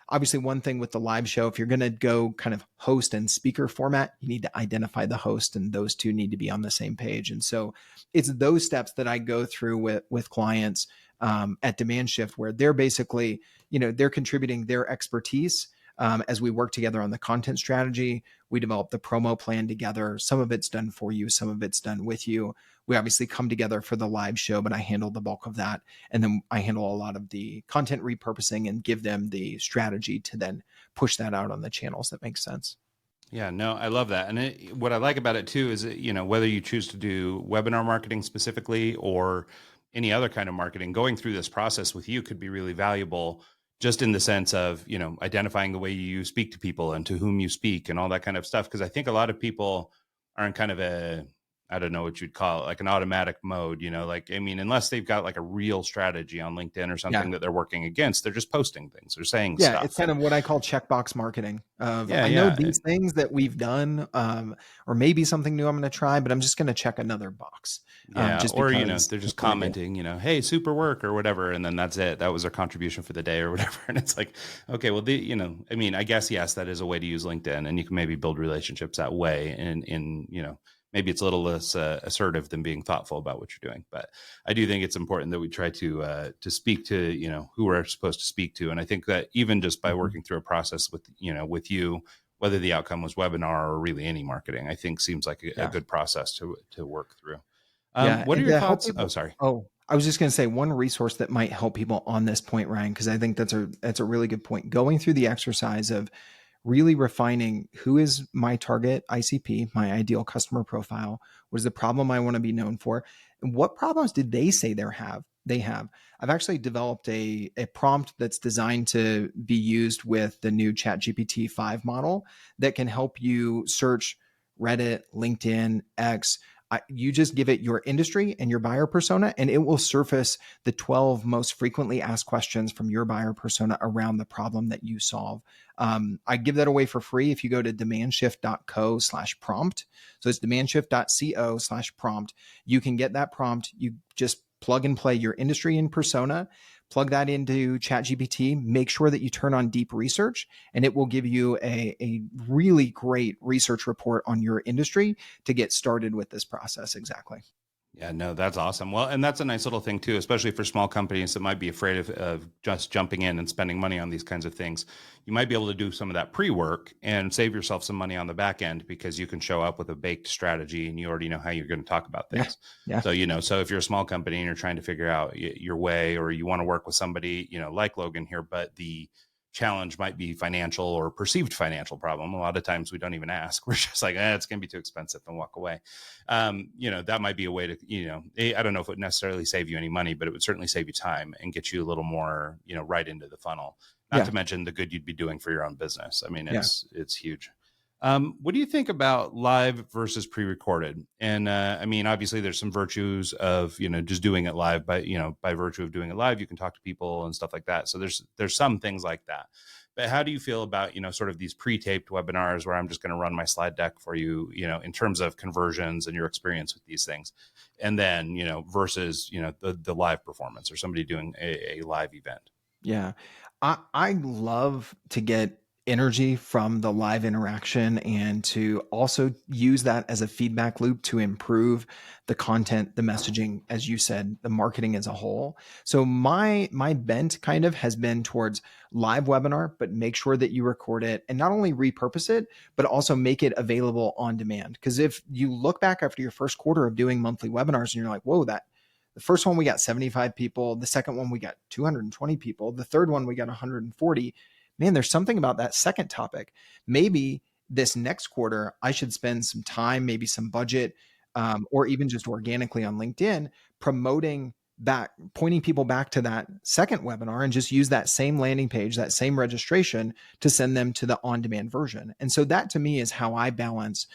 Obviously, one thing with the live show, if you're going to go kind of host and speaker format, you need to identify the host, and those two need to be on the same page. And so it's those steps that I go through with clients at DemandShift, where they're basically, they're contributing their expertise. As we work together on the content strategy, we develop the promo plan together. Some of it's done for you, some of it's done with you. We obviously come together for the live show, but I handle the bulk of that. And then I handle a lot of the content repurposing and give them the strategy to then push that out on the channels that make sense. Yeah, no, I love that. And what I like about it too is, whether you choose to do webinar marketing specifically or any other kind of marketing, going through this process with you could be really valuable, just in the sense of, identifying the way you speak to people and to whom you speak and all that kind of stuff. Because I think a lot of people are in kind of I don't know what you'd call it, like an automatic mode, unless they've got like a real strategy on LinkedIn or something that they're working against, they're just posting things, they're saying stuff. Yeah, it's kind of what I call checkbox marketing. I know these things that we've done, or maybe something new I'm going to try, but I'm just going to check another box. Just or, they're just commenting, hey, super work or whatever. And then that's it. That was their contribution for the day or whatever. And it's like, okay, well, I guess, yes, that is a way to use LinkedIn, and you can maybe build relationships that way. And maybe it's a little less assertive than being thoughtful about what you're doing. But I do think it's important that we try to speak to, who we're supposed to speak to. And I think that even just by working through a process with you, whether the outcome was webinar or really any marketing, I think seems like a good process to work through. What are your thoughts? Sorry. I was just going to say one resource that might help people on this point, Ryan, because I think that's a really good point. Going through the exercise of really refining who is my target ICP, my ideal customer profile, what is the problem I want to be known for, and what problems did they say they have. I've actually developed a prompt that's designed to be used with the new ChatGPT 5 model that can help you search Reddit, LinkedIn, X. You just give it your industry and your buyer persona, and it will surface the 12 most frequently asked questions from your buyer persona around the problem that you solve. I give that away for free if you go to demandshift.co/prompt. So it's demandshift.co/prompt. You can get that prompt. You just plug and play your industry and persona, plug that into ChatGPT, make sure that you turn on deep research, and it will give you a really great research report on your industry to get started with this process. Exactly. Yeah, no, that's awesome. Well, and that's a nice little thing too, especially for small companies that might be afraid of just jumping in and spending money on these kinds of things. You might be able to do some of that pre-work and save yourself some money on the back end, because you can show up with a baked strategy and you already know how you're going to talk about things. Yeah. So, so if you're a small company and you're trying to figure out your way, or you want to work with somebody, like Logan here, but the challenge might be financial or perceived financial problem. A lot of times we don't even ask. We're just like, it's going to be too expensive, and walk away. That might be a way to, I don't know if it would necessarily save you any money, but it would certainly save you time and get you a little more, right into the funnel. Not to mention the good you'd be doing for your own business. I mean, it's huge. What do you think about live versus pre-recorded? And obviously there's some virtues of, just doing it live by virtue of doing it live, you can talk to people and stuff like that. So there's some things like that. But how do you feel about, sort of these pre-taped webinars where I'm just going to run my slide deck for you, in terms of conversions and your experience with these things, and then, versus, the live performance or somebody doing a live event? Yeah. I love to get energy from the live interaction and to also use that as a feedback loop to improve the content, the messaging, as you said, the marketing as a whole. So my bent kind of has been towards live webinar, but make sure that you record it and not only repurpose it, but also make it available on demand. Because if you look back after your first quarter of doing monthly webinars and you're like, whoa, that the first one we got 75 people, the second one we got 220 people, the third one we got 140. Man, there's something about that second topic. Maybe this next quarter, I should spend some time, maybe some budget, or even just organically on LinkedIn, promoting back, pointing people back to that second webinar and just use that same landing page, that same registration to send them to the on-demand version. And so that to me is how I balance,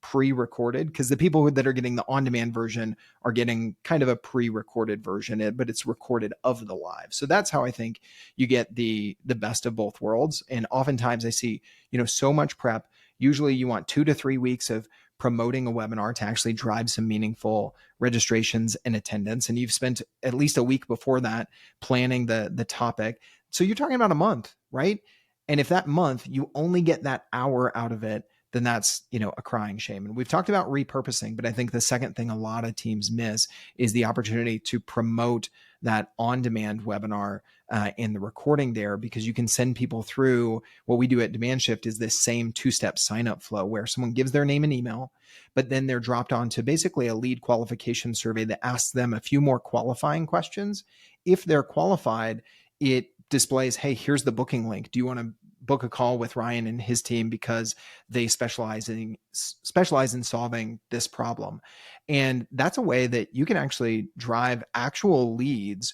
pre-recorded, because the people that are getting the on-demand version are getting kind of a pre-recorded version, but it's recorded of the live. So that's how I think you get the best of both worlds. And oftentimes I see, so much prep. Usually you want 2 to 3 weeks of promoting a webinar to actually drive some meaningful registrations and attendance. And you've spent at least a week before that planning the topic. So you're talking about a month, right? And if that month you only get that hour out of it, then that's, a crying shame. And we've talked about repurposing, but I think the second thing a lot of teams miss is the opportunity to promote that on-demand webinar and the recording there, because you can send people through what we do at DemandShift is this same two-step sign-up flow where someone gives their name and email, but then they're dropped onto basically a lead qualification survey that asks them a few more qualifying questions. If they're qualified, it displays, hey, here's the booking link. Do you want to book a call with Ryan and his team because they specialize in solving this problem? And that's a way that you can actually drive actual leads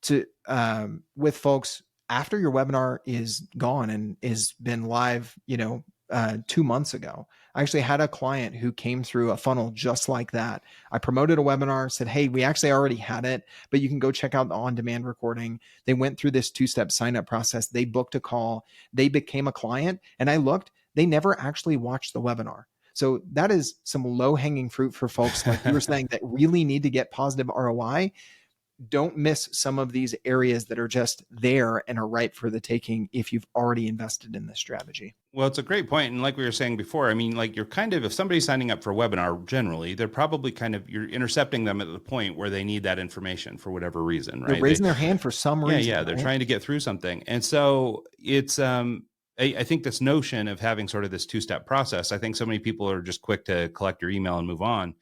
to with folks after your webinar is gone and is been live, 2 months ago. I actually had a client who came through a funnel just like that. I promoted a webinar, said, hey, we actually already had it, but you can go check out the on-demand recording. They went through this 2-step sign-up process. They booked a call. They became a client. And I looked, they never actually watched the webinar. So that is some low-hanging fruit for folks, like you were saying, that really need to get positive ROI. Don't miss some of these areas that are just there and are ripe for the taking if you've already invested in this strategy. Well, it's a great point. And like we were saying before, I mean, like you're kind of, if somebody's signing up for a webinar, generally, they're probably you're intercepting them at the point where they need that information for whatever reason, right? They're raising their hand for some reason. Yeah. They're trying to get through something. And so it's, I think this notion of having sort of this 2-step process, I think so many people are just quick to collect your email and move on.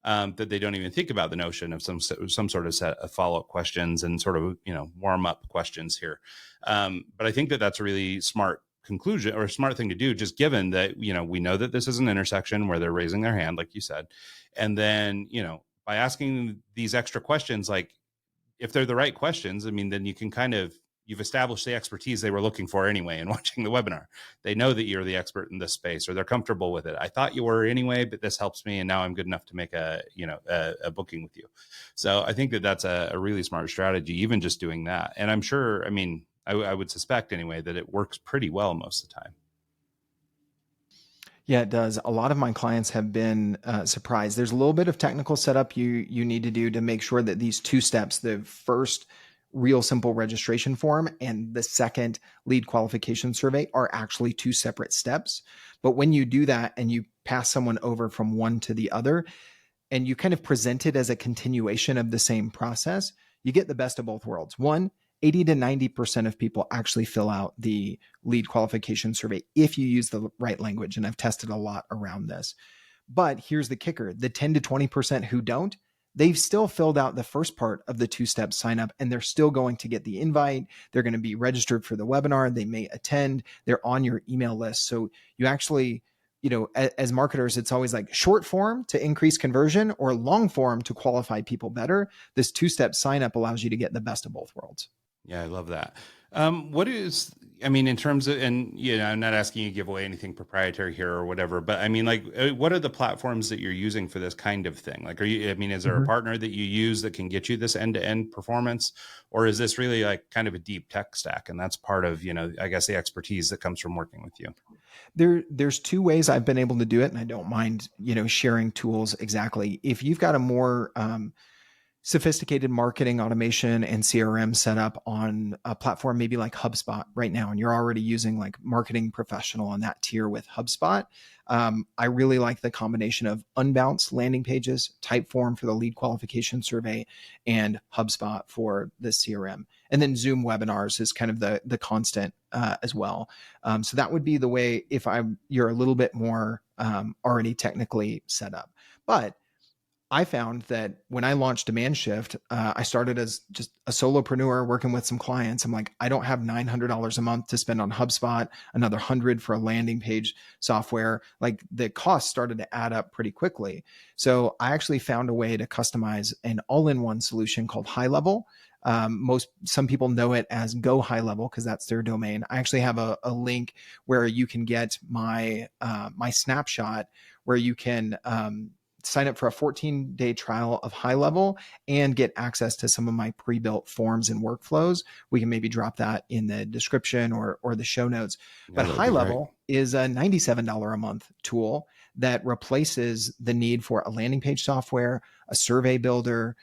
That they don't even think about the notion of some sort of set of follow-up questions and sort of, warm up questions here. But I think that that's a really smart conclusion or a smart thing to do, just given that, we know that this is an intersection where they're raising their hand, like you said. And then, by asking these extra questions, like if they're the right questions, I mean, then you can you've established the expertise they were looking for anyway in watching the webinar. They know that you're the expert in this space, or they're comfortable with it. I thought you were anyway, but this helps me. And now I'm good enough to make a booking with you. So I think that that's a really smart strategy, even just doing that. And I'm sure, I mean, I would suspect anyway, that it works pretty well most of the time. Yeah, it does. A lot of my clients have been surprised. There's a little bit of technical setup you need to do to make sure that these 2 steps, the first real simple registration form and the second lead qualification survey, are actually 2 separate steps. But when you do that and you pass someone over from one to the other and you kind of present it as a continuation of the same process, you get the best of both worlds. One, 80 to 90% of people actually fill out the lead qualification survey if you use the right language. And I've tested a lot around this. But here's the kicker: the 10 to 20% who don't, they've still filled out the first part of the 2-step sign up, and they're still going to get the invite. They're going to be registered for the webinar. They may attend. They're on your email list. So you actually, as marketers, it's always like short form to increase conversion or long form to qualify people better. This 2-step sign up allows you to get the best of both worlds. Yeah, I love that. What is, I mean, in terms of, and I'm not asking you to give away anything proprietary here or whatever, but I mean, like, what are the platforms that you're using for this kind of thing? Like, I mean, is there a Mhm. partner that you use that can get you this end to end performance? Or is this really like kind of a deep tech stack? And that's part of, I guess the expertise that comes from working with you. There's two ways I've been able to do it, and I don't mind, sharing tools exactly. If you've got a more sophisticated marketing automation and CRM set up on a platform maybe like HubSpot right now, and you're already using like Marketing Professional on that tier with HubSpot, I really like the combination of Unbounce landing pages, Typeform for the lead qualification survey, and HubSpot for the CRM. And then Zoom webinars is kind of the constant as well. So that would be the way if you're a little bit more already technically set up. But I found that when I launched DemandShift, I started as just a solopreneur working with some clients. I'm like, I don't have $900 a month to spend on HubSpot, another 100 for a landing page software. Like the cost started to add up pretty quickly. So I actually found a way to customize an all-in-one solution called High Level. Some people know it as Go High Level because that's their domain. I actually have a link where you can get my snapshot where you can sign up for a 14-day trial of High Level and get access to some of my pre-built forms and workflows. We can maybe drop that in the description or the show notes. Yeah, But that would High be great. Level is a $97 a month tool that replaces the need for a landing page software, a survey builder,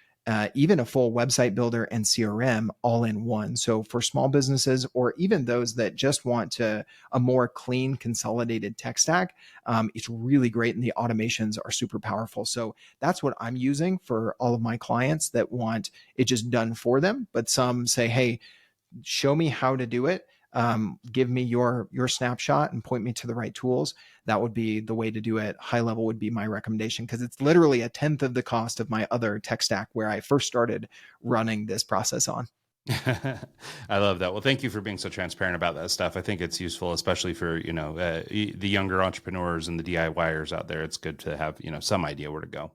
even a full website builder and CRM all in one. So for small businesses or even those that just want a more clean, consolidated tech stack, it's really great, and the automations are super powerful. So that's what I'm using for all of my clients that want it just done for them. But some say, hey, show me how to do it. Give me your snapshot and point me to the right tools. That would be the way to do it. High Level would be my recommendation because it's literally a tenth of the cost of my other tech stack where I first started running this process on. I love that. Well, thank you for being so transparent about that stuff. I think it's useful, especially for, the younger entrepreneurs and the DIYers out there. It's good to have, some idea where to go.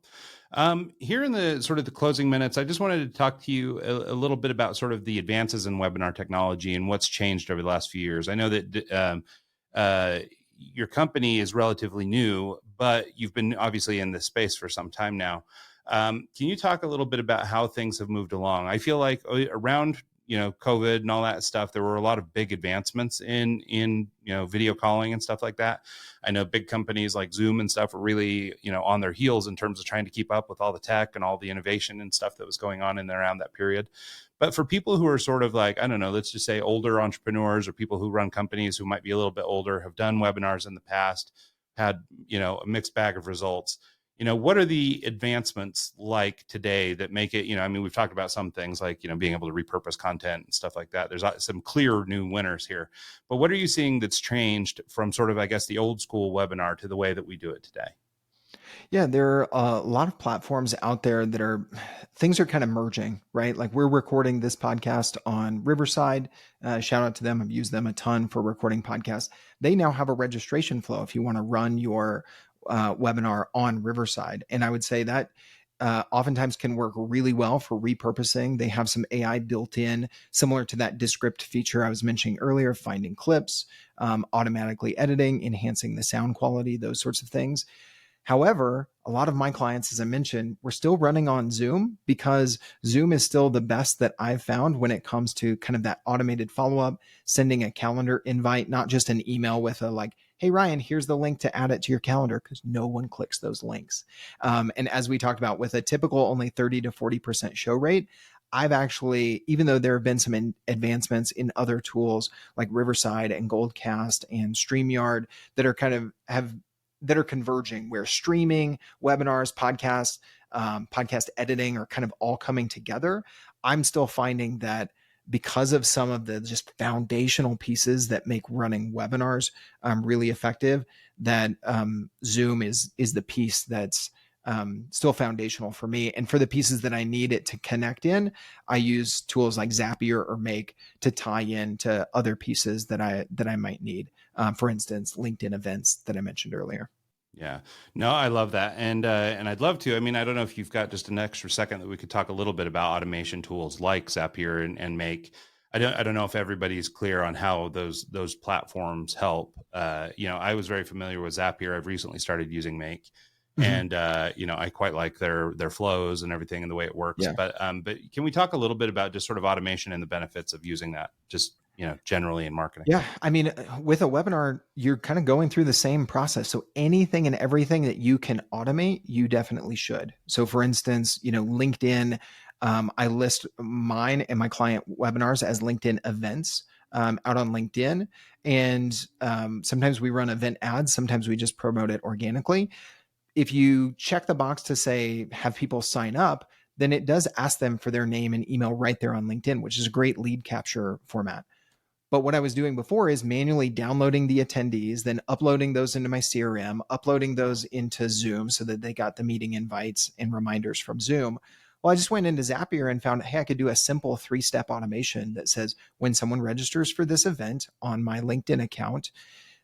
Here in the sort of the closing minutes, I just wanted to talk to you a little bit about sort of the advances in webinar technology and what's changed over the last few years. I know that your company is relatively new, but you've been obviously in this space for some time now. Can you talk a little bit about how things have moved along? I feel like around COVID and all that stuff, there were a lot of big advancements in video calling and stuff like that. I know big companies like Zoom and stuff were really on their heels in terms of trying to keep up with all the tech and all the innovation and stuff that was going on in and around that period. But for people who are sort of like, I don't know, let's just say older entrepreneurs or people who run companies who might be a little bit older, have done webinars in the past, had a mixed bag of results. What are the advancements like today that make it, I mean, we've talked about some things like, being able to repurpose content and stuff like that. There's some clear new winners here, but what are you seeing that's changed from sort of, I guess, the old school webinar to the way that we do it today? Yeah, there are a lot of platforms out there that things are kind of merging, right? Like we're recording this podcast on Riverside. Shout out to them. I've used them a ton for recording podcasts. They now have a registration flow if you want to run your webinar on Riverside. And I would say that oftentimes can work really well for repurposing. They have some AI built in, similar to that Descript feature I was mentioning earlier, finding clips, automatically editing, enhancing the sound quality, those sorts of things. However, a lot of my clients, as I mentioned, we're still running on Zoom because Zoom is still the best that I've found when it comes to kind of that automated follow up, sending a calendar invite, not just an email with a like, hey, Ryan, here's the link to add it to your calendar, because no one clicks those links. And as we talked about, with a typical only 30 to 40% show rate, I've actually, even though there have been some advancements in other tools like Riverside and Goldcast and StreamYard that are kind of that are converging, where streaming, webinars, podcasts, podcast editing are kind of all coming together. I'm still finding that because of some of the just foundational pieces that make running webinars really effective, that Zoom is the piece that's still foundational for me. And for the pieces that I need it to connect in, I use tools like Zapier or Make to tie in to other pieces that I might need. For instance, LinkedIn events that I mentioned earlier. Yeah, no, I love that. And I'd love to, I mean, I don't know if you've got just an extra second that we could talk a little bit about automation tools like Zapier and Make. I don't know if everybody's clear on how those platforms help. I was very familiar with Zapier. I've recently started using Make, Mhm. and I quite like their flows and everything and the way it works. Yeah. But can we talk a little bit about just sort of automation and the benefits of using that, just generally in marketing? Yeah. I mean, with a webinar, you're kind of going through the same process. So anything and everything that you can automate, you definitely should. So for instance, LinkedIn, I list mine and my client webinars as LinkedIn events out on LinkedIn. And sometimes we run event ads. Sometimes we just promote it organically. If you check the box to say, have people sign up, then it does ask them for their name and email right there on LinkedIn, which is a great lead capture format. But what I was doing before is manually downloading the attendees, then uploading those into my CRM, uploading those into Zoom so that they got the meeting invites and reminders from Zoom. Well, I just went into Zapier and found, hey, I could do a simple 3-step automation that says when someone registers for this event on my LinkedIn account,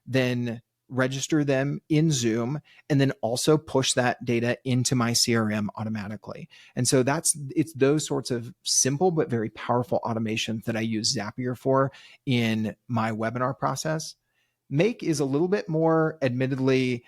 then register them in Zoom, and then also push that data into my CRM automatically. And so it's those sorts of simple but very powerful automations that I use Zapier for in my webinar process. Make is a little bit more, admittedly,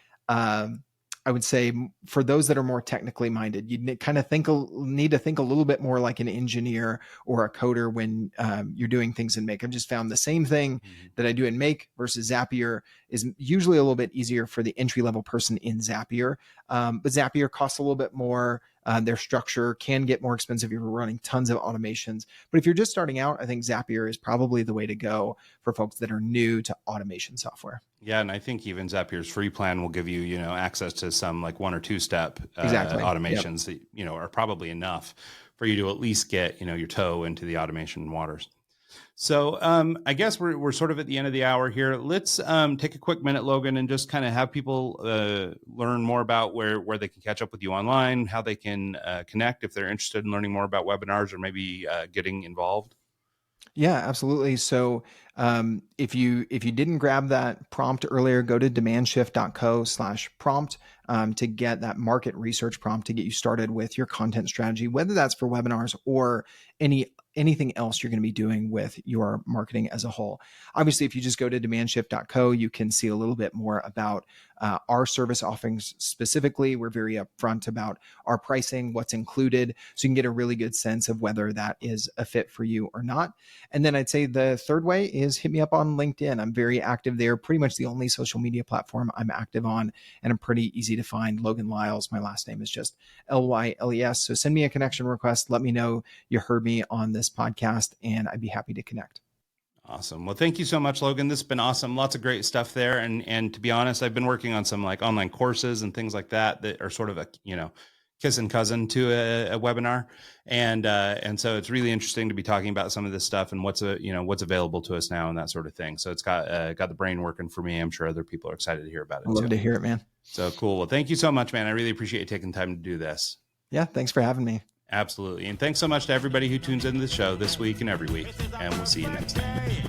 I would say for those that are more technically minded, you kind of need to think a little bit more like an engineer or a coder when you're doing things in Make. I've just found the same thing that I do in Make versus Zapier is usually a little bit easier for the entry-level person in Zapier. But Zapier costs a little bit more. Their structure can get more expensive if you're running tons of automations. But if you're just starting out, I think Zapier is probably the way to go for folks that are new to automation software. Yeah, and I think even Zapier's free plan will give you, access to some like 1 or 2 step Exactly. automations that, are probably enough for you to at least get, your toe into the automation waters. So I guess we're sort of at the end of the hour here. Let's take a quick minute, Logan, and just kind of have people learn more about where they can catch up with you online, how they can connect if they're interested in learning more about webinars or maybe getting involved. Yeah, absolutely. So if you didn't grab that prompt earlier, go to demandshift.co/prompt to get that market research prompt to get you started with your content strategy, whether that's for webinars or anything else you're going to be doing with your marketing as a whole. Obviously, if you just go to demandshift.co, you can see a little bit more about our service offerings specifically. We're very upfront about our pricing, what's included, so you can get a really good sense of whether that is a fit for you or not. And then I'd say the third way is hit me up on LinkedIn. I'm very active there, pretty much the only social media platform I'm active on, and I'm pretty easy to find. Logan Lyles, my last name is just Lyles. So send me a connection request. Let me know you heard me on this podcast, and I'd be happy to connect. Awesome. Well, thank you so much, Logan. This has been awesome. Lots of great stuff there. And to be honest, I've been working on some like online courses and things like that are sort of a, kiss and cousin to a webinar. And so it's really interesting to be talking about some of this stuff and what's available to us now and that sort of thing. So it's got the brain working for me. I'm sure other people are excited to hear about it. I'd love to hear it, man. So cool. Well, thank you so much, man. I really appreciate you taking time to do this. Yeah. Thanks for having me. Absolutely. And thanks so much to everybody who tunes into the show this week and every week. And we'll see you next time.